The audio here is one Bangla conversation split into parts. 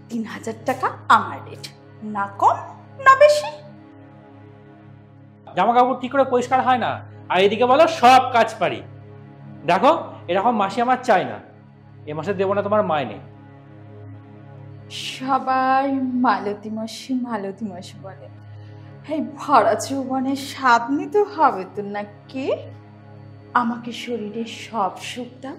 ৩,০০০ টাকা আমার রেট, না কম না বেশি। জামা কাপড় ঠিক করে পরিষ্কার হয় না, আর এদিকে বলো সব কাজ পারি। দেখো এরকম মাসি আমার চাই না, এ মাসে দেবো না তোমার মাইনে। সবাই মালতী মাসি বলে, এই ভরা যৌবনের স্বাদ নিতে হবে তো নাকি? আমাকে শরীরের সব সুখ দাও।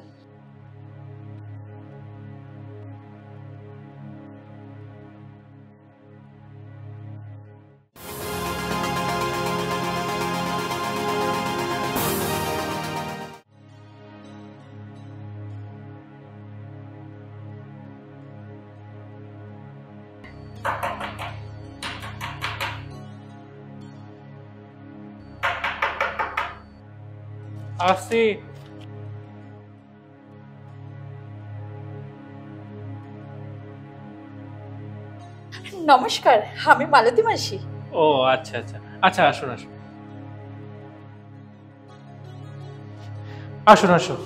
আসি। নমস্কার, আমি মালতী মাসি। ও আচ্ছা আচ্ছা আচ্ছা, আসুন আসুন আসুন আসুন।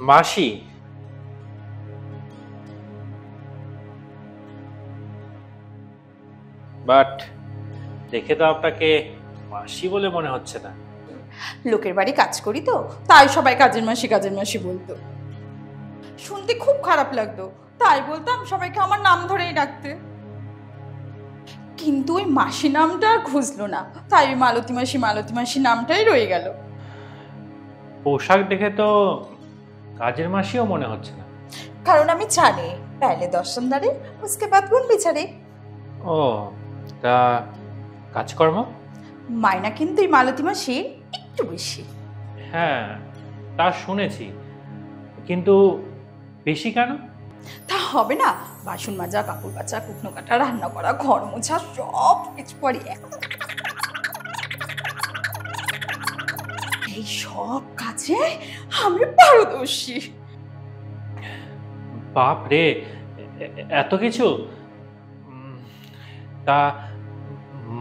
মাসি, বাট দেখে তো আপনাকে মাসি বলে মনে হচ্ছে না। লোকের বাড়ি কাজ করি তো, তাই সবাই কাজের মাসি বলতো। শুনতে খুব খারাপ লাগতো, তাই বলতাম সবাইকে আমার নাম ধরেই ডাকতে। কিন্তু ওই মাসি নামটা আর খুঁজলো না, তাই ওই মালতী মাসি নামটাই রয়ে গেল। পোশাক দেখে তো কাজের মাসিও মনে হচ্ছে না। কারণ আমি জানি পেলে দর্শনদারে উসকে বাদ গুন বিচারে। ও, তা কাজকর্ম? মাইনা কিন্তু এই মালতী মাসি একটু বেশি। হ্যাঁ, তা শুনেছি, কিন্তু বেশি কেন? তা হবে না? বাসন মাজা, কাপড় কাচা, কুটনো কাটা, রান্না করা, ঘর মোছা সব কিছু করি। এই সব কাজে আমি পারদর্শী। বাপ রে, এত কিছু! তা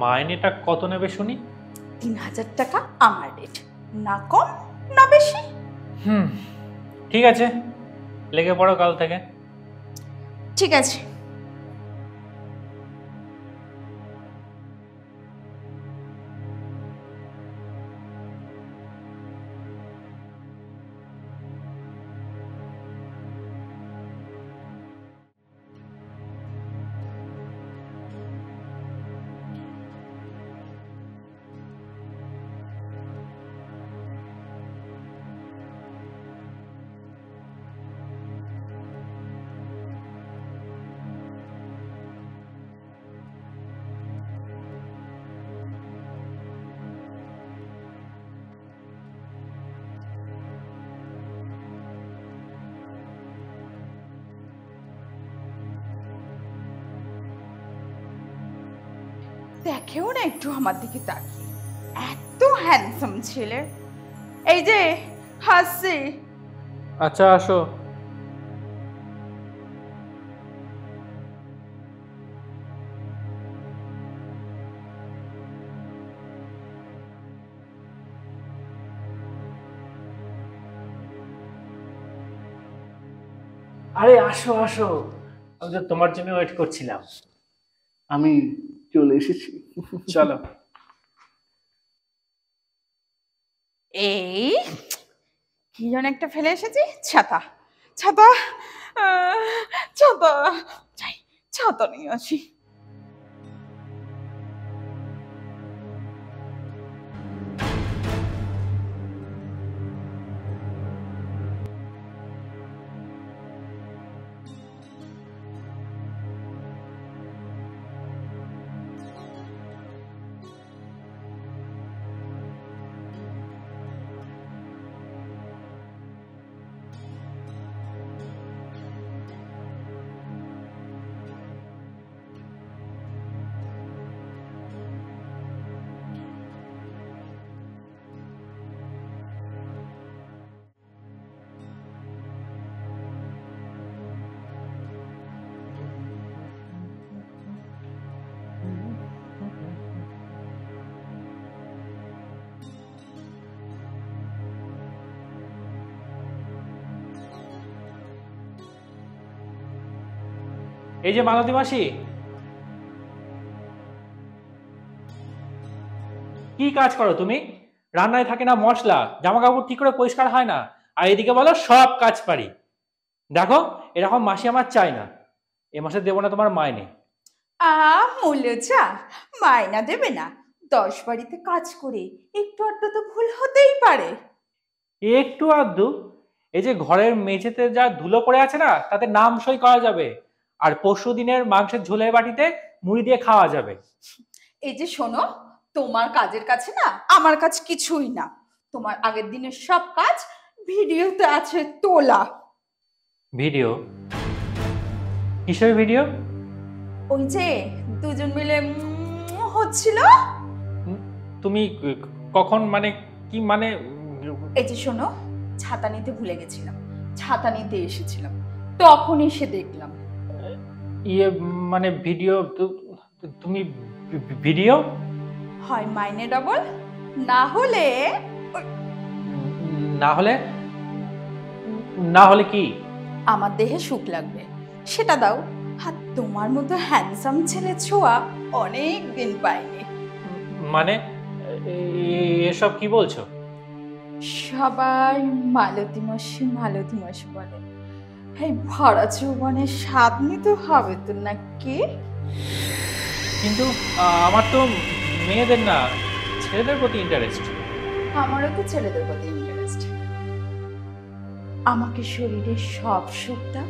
মাইনেটা কত নেবে শুনি? ৩,০০০ টাকা আমার রেট, না কম না বেশি। ঠিক আছে, লেগে পড়ো কাল থেকে। ঠিক আছে। দেখেও না একটু আমার দিকে তাকিয়ে, এত হ্যান্ডসাম ছেলে। এই যে হাসি। আচ্ছা, আসো। আরে আসো আসো, আমি তো তোমার জন্য ওয়েট করছিলাম। আমি চলে এসেছি। চলো। এই কি যেন একটা ফেলে এসেছি, ছাতা। ছাতা ছাতা যাই, ছাতা নিয়ে আসি। এই যে মালতী মাসি, কি কাজ করো তুমি? রান্নায় থাকে না মশলা, জামা কাপড় ঠিক করে পরিষ্কার হয় না, আর এদিকে বলো সব কাজ পারি। দেখো, এরকম মাসি আমার চাই না। এ মাসে দেবো না তোমার মাইনে। মূল্যজা, মায়না দেবে না? 10 বাড়িতে কাজ করে একটু আধটু তো ভুল হতেই পারে। একটু আধটু? এই যে ঘরের মেঝেতে যা ধুলো পড়ে আছে না, তাতে নাম সই করা যাবে, আর পরশু দিনের মাংসের ঝোলের বাটিতে মুড়ি দিয়ে খাওয়া যাবে। এই যে শোনো, তোমার কাজের কাছে না আমার কাজ কিছুই না। তোমার আগের দিনের সব কাজ ভিডিওতে আছে তোলা। ভিডিও? কিসের ভিডিও? ওই যে দুজন মিলে হচ্ছিল। তুমি কখন, মানে কি মানে? এই যে শোনো, ছাতা নিতে ভুলে গেছিলাম, ছাতা নিতে এসেছিলাম, তখন এসে দেখলাম। ইয়ে মানে ভিডিও? তুমি ভিডিও? হয় মাইনে ডবল, না হলে না হলে? না হলে কি? আমার দেহে সুখ লাগবে, সেটা দাও। আর তোমার মতো হ্যান্ডসাম ছেলে ছোঁয়া অনেক দিন পাইনি। মানে এসব কি বলছো? সবাই মালতী মাসি বলে। এই ভরা যৌবনের স্বাদ নিতে হবে তো নাকি? কিন্তু আমার তো মেয়েদের না, ছেলেদের প্রতি ইন্টারেস্ট। আমারও তো ছেলেদের প্রতি ইন্টারেস্ট। আমাকে শরীরের সব সুখটা।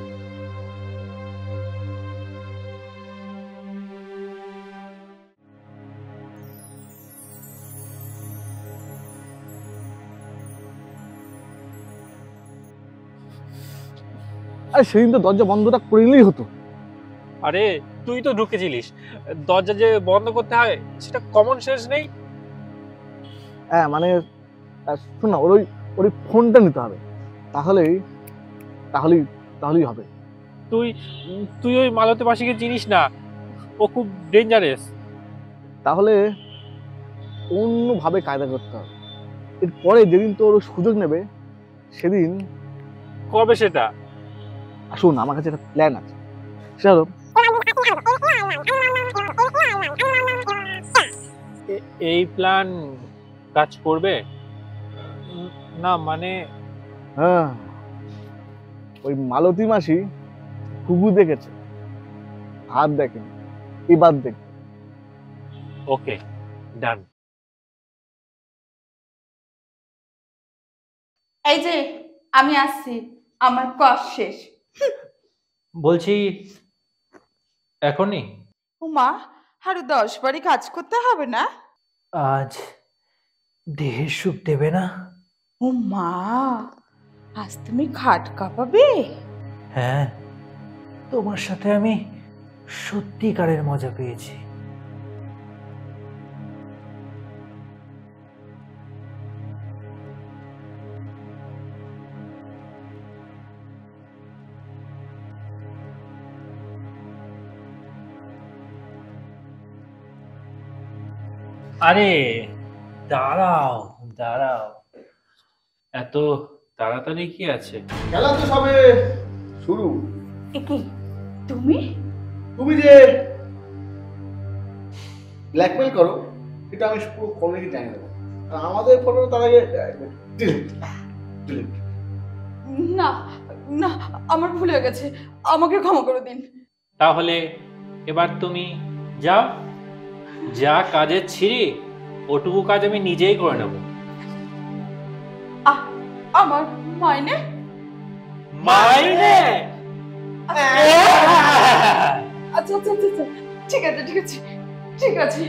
আরে সেদিন তো দরজা বন্ধটা করে নিলেই হতো। আরে তুই তো ঢুকেছিলিস, দরজা যে বন্ধ করতে হয় সেটা কমন সেন্স নেই? হ্যাঁ মানে শোন না, ওর ফোনটা নিতে হবে, তাহলেই তাহলেই তাহলেই হবে। তুই তুই ওই মালতী মাসিকে চিনিস না, ও খুব ডেঞ্জারাস। তাহলে অন্যভাবে কায়দা করতে হবে। এরপরে যেদিন তোর সুযোগ নেবে সেদিন। কবে সেটা? শোন, আমার কাছে একটা প্ল্যান আছে। সেটা হলো, এই প্ল্যান কাজ করবে না? মানে হ্যাঁ, ওই মালতী মাসি হুবু দেখেছে, হাত দেখেনি, এবার দেখ। ওকে, ডান। এই যে আমি আসছি, আমার কাজ শেষ। বলছি এখনই? উমা, আরো 10 বাড়ি কাজ করতে হবে না? আজ দেহের সুখ দেবে না? ও মা, আজ তুমি খাট কাঁপাবে? হ্যাঁ, তোমার সাথে আমি সত্যিকারের মজা পেয়েছি। আরে দাঁড়াও দাঁড়াও, এত তাড়াতাড়ি কি আছে? খেলা তো সবে শুরু। একি তুমি? তুমি যে ব্ল্যাকমেল করো এটা আমি পুরো কলেজে জানিয়ে দেবো। আর আমাদের ফটো তার আগে না না, আমার ভুল হয়ে গেছে, আমাকে ক্ষমা করে দিন। তাহলে এবার তুমি যাও, যা কাজের ছিঁড়ি ওটুকু কাজ আমি নিজেই করে নেব। আমার মাইনে? মাইনে? আচ্ছা আচ্ছা আচ্ছা আচ্ছা, ঠিক আছে ঠিক আছে ঠিক আছে।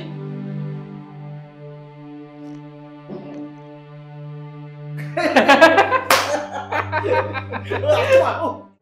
আচ্ছা